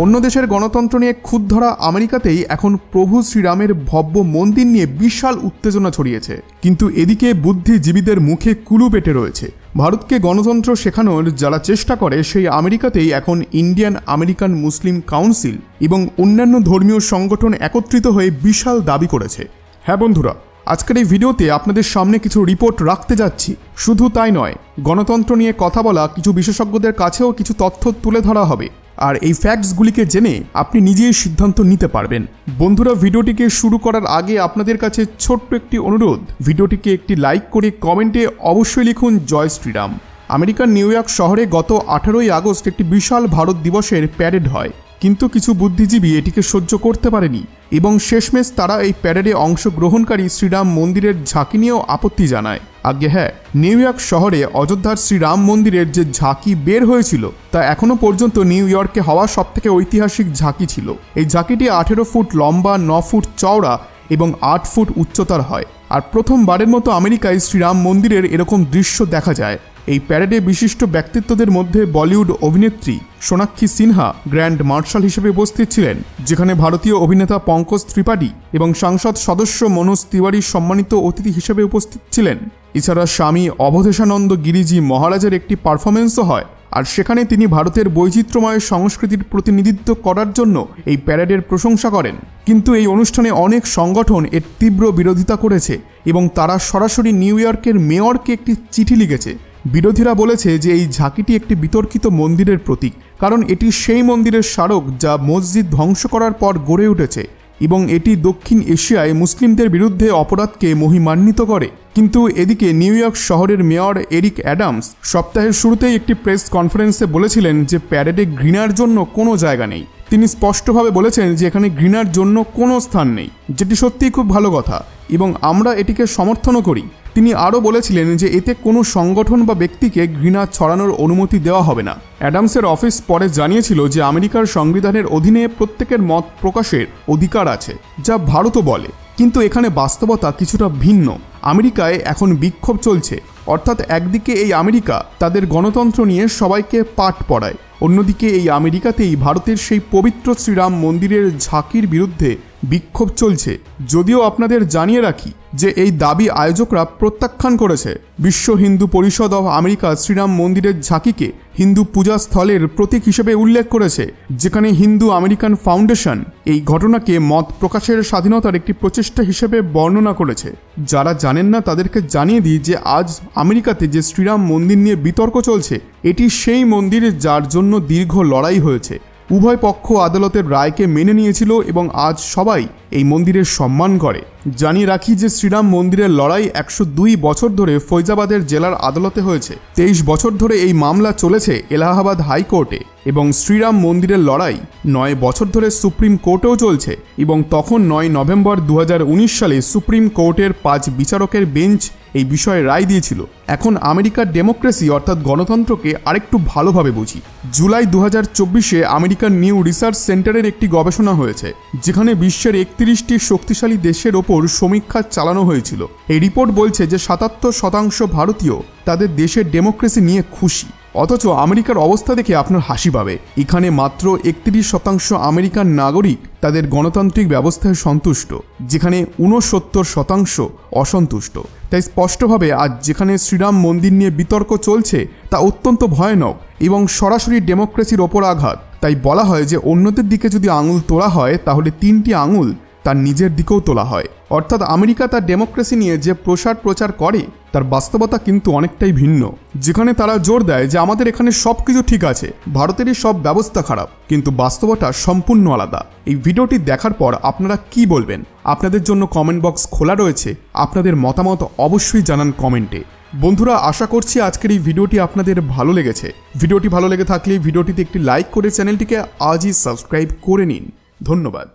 অন্য দেশের গণতন্ত্র নিয়ে খুঁত ধরা আমেরিকাতেই এখন প্রভু শ্রীরামের ভব্য মন্দির নিয়ে বিশাল উত্তেজনা ছড়িয়েছে। কিন্তু এদিকে বুদ্ধিজীবীদের মুখে কুলু পেটে রয়েছে। ভারতকে গণতন্ত্র শেখানোর যারা চেষ্টা করে সেই আমেরিকাতেই এখন ইন্ডিয়ান আমেরিকান মুসলিম কাউন্সিল এবং অন্যান্য ধর্মীয় সংগঠন একত্রিত হয়ে বিশাল দাবি করেছে। হ্যাঁ বন্ধুরা, আজকের এই ভিডিওতে আপনাদের সামনে কিছু রিপোর্ট রাখতে যাচ্ছি। শুধু তাই নয়, গণতন্ত্র নিয়ে কথা বলা কিছু বিশেষজ্ঞদের কাছেও কিছু তথ্য তুলে ধরা হবে, আর এই ফ্যাক্টসগুলিকে জেনে আপনি নিজেই সিদ্ধান্ত নিতে পারবেন। বন্ধুরা, ভিডিওটিকে শুরু করার আগে আপনাদের কাছে ছোট্ট একটি অনুরোধ, ভিডিওটিকে একটি লাইক করে কমেন্টে অবশ্যই লিখুন জয় শ্রীরাম। আমেরিকার নিউ ইয়র্ক শহরে গত 18ই আগস্ট একটি বিশাল ভারত দিবসের প্যারেড হয়, কিন্তু কিছু বুদ্ধিজীবী এটিকে সহ্য করতে পারেনি এবং শেষমেশ তারা এই প্যারেডে অংশগ্রহণকারী শ্রীরাম মন্দিরের ঝাঁকি নিয়েও আপত্তি জানায়। আগে হ্যাঁ, নিউ ইয়র্ক শহরে অযোধ্যার শ্রীরাম মন্দিরের যে ঝাঁকি বের হয়েছিল তা এখনও পর্যন্ত নিউ ইয়র্কে হওয়া সবথেকে ঐতিহাসিক ঝাঁকি ছিল। এই ঝাঁকিটি 18 ফুট লম্বা, 9 ফুট চওড়া এবং 8 ফুট উচ্চতার হয়। আর প্রথমবারের মতো আমেরিকায় শ্রীরাম মন্দিরের এরকম দৃশ্য দেখা যায়। এই প্যারেডে বিশিষ্ট ব্যক্তিত্বদের মধ্যে বলিউড অভিনেত্রী সোনাক্ষী সিনহা গ্র্যান্ড মার্শাল হিসেবে উপস্থিত ছিলেন, যেখানে ভারতীয় অভিনেতা পঙ্কজ ত্রিপাঠী এবং সংসদ সদস্য মনোজ তিওয়ারি সম্মানিত অতিথি হিসেবে উপস্থিত ছিলেন। এছাড়া স্বামী অবধেশানন্দ গিরিজি মহারাজের একটি পারফরমেন্সও হয়, আর সেখানে তিনি ভারতের বৈচিত্র্যময় সংস্কৃতির প্রতিনিধিত্ব করার জন্য এই প্যারেডের প্রশংসা করেন। কিন্তু এই অনুষ্ঠানে অনেক সংগঠন এর তীব্র বিরোধিতা করেছে এবং তারা সরাসরি নিউ ইয়র্কের মেয়রকে একটি চিঠি লিখেছে। বিরোধীরা বলেছে যে এই ঝাঁকিটি একটি বিতর্কিত মন্দিরের প্রতীক, কারণ এটি সেই মন্দিরের স্মারক যা মসজিদ ধ্বংস করার পর গড়ে উঠেছে এবং এটি দক্ষিণ এশিয়ায় মুসলিমদের বিরুদ্ধে অপরাধকে মহিমান্বিত করে। কিন্তু এদিকে নিউ ইয়র্ক শহরের মেয়র এরিক অ্যাডামস সপ্তাহের শুরুতেই একটি প্রেস কনফারেন্সে বলেছিলেন যে প্যারেডে ঘৃণার জন্য কোনো জায়গা নেই। তিনি স্পষ্টভাবে বলেছেন যে এখানে ঘৃণার জন্য কোনো স্থান নেই, যেটি সত্যিই খুব ভালো কথা এবং আমরা এটিকে সমর্থনও করি। তিনি আরও বলেছিলেন যে এতে কোনো সংগঠন বা ব্যক্তিকে ঘৃণা ছড়ানোর অনুমতি দেওয়া হবে না। অ্যাডামসের অফিস পরে জানিয়েছিল যে আমেরিকার সংবিধানের অধীনে প্রত্যেকের মত প্রকাশের অধিকার আছে, যা ভারতও বলে, কিন্তু এখানে বাস্তবতা কিছুটা ভিন্ন। আমেরিকায় এখন বিক্ষোভ চলছে, অর্থাৎ একদিকে এই আমেরিকা তাদের গণতন্ত্র নিয়ে সবাইকে পাঠ পড়ায়, অন্যদিকে এই আমেরিকাতেই ভারতের সেই পবিত্র শ্রীরাম মন্দিরের ঝাঁকির বিরুদ্ধে বিক্ষোভ চলছে। যদিও আপনাদের জানিয়ে রাখি যে এই দাবি আয়োজকরা প্রত্যাখ্যান করেছে। বিশ্ব হিন্দু পরিষদ অফ আমেরিকা শ্রীরাম মন্দিরের ঝাঁকিকে হিন্দু পূজা স্থলের প্রতীক হিসেবে উল্লেখ করেছে, যেখানে হিন্দু আমেরিকান ফাউন্ডেশন এই ঘটনাকে মত প্রকাশের স্বাধীনতার একটি প্রচেষ্টা হিসেবে বর্ণনা করেছে। যারা জানেন না তাদেরকে জানিয়ে দিই যে আজ আমেরিকাতে যে শ্রীরাম মন্দির নিয়ে বিতর্ক চলছে, এটি সেই মন্দির যার জন্য দীর্ঘ লড়াই হয়েছে। উভয় পক্ষ আদালতের রায়কে মেনে নিয়েছিল এবং আজ সবাই এই মন্দিরের সম্মান করে। জানিয়ে রাখি যে শ্রীরাম মন্দিরের লড়াই 102 বছর ধরে ফৈজাবাদের জেলার আদালতে হয়েছে। 23 বছর ধরে এই মামলা চলেছে এলাহাবাদ হাইকোর্টে এবং শ্রীরাম মন্দিরের লড়াই 9 বছর ধরে সুপ্রিম কোর্টেও চলছে এবং তখন 9 নভেম্বর 2019 সালে সুপ্রিম কোর্টের 5 বিচারকের বেঞ্চ এই বিষয়ে রায় দিয়েছিল। এখন আমেরিকার ডেমোক্রেসি অর্থাৎ গণতন্ত্রকে আরেকটু ভালোভাবে বুঝি। জুলাই 2024-এ আমেরিকার নিউ রিসার্চ সেন্টারের একটি গবেষণা হয়েছে, যেখানে বিশ্বের 31টি শক্তিশালী দেশের ওপর সমীক্ষা চালানো হয়েছিল। এই রিপোর্ট বলছে যে 77% ভারতীয় তাদের দেশের ডেমোক্রেসি নিয়ে খুশি, অথচ আমেরিকার অবস্থা দেখে আপনার হাসি পাবে। এখানে মাত্র 31% আমেরিকান নাগরিক তাদের গণতান্ত্রিক ব্যবস্থায় সন্তুষ্ট, যেখানে 69% অসন্তুষ্ট। তাই স্পষ্টভাবে আজ যেখানে শ্রীরাম মন্দির নিয়ে বিতর্ক চলছে তা অত্যন্ত ভয়ানক এবং সরাসরি ডেমোক্রেসির ওপর আঘাত। তাই বলা হয় যে অন্যদের দিকে যদি আঙুল তোলা হয় তাহলে 3টি আঙুল তার নিজের দিকেও তোলা হয়। অর্থাৎ আমেরিকা তার ডেমোক্রেসি নিয়ে যে প্রচার করে তার বাস্তবতা কিন্তু অনেকটাই ভিন্ন, যেখানে তারা জোর দেয় যে আমাদের এখানে সব কিছু ঠিক আছে, ভারতেরই সব ব্যবস্থা খারাপ, কিন্তু বাস্তবতা সম্পূর্ণ আলাদা। এই ভিডিওটি দেখার পর আপনারা কি বলবেন? আপনাদের জন্য কমেন্ট বক্স খোলা রয়েছে, আপনাদের মতামত অবশ্যই জানান কমেন্টে। বন্ধুরা, আশা করছি আজকের এই ভিডিওটি আপনাদের ভালো লেগেছে। ভিডিওটি ভালো লেগে থাকলে ভিডিওটিতে একটি লাইক করে চ্যানেলটিকে আজই সাবস্ক্রাইব করে নিন। ধন্যবাদ।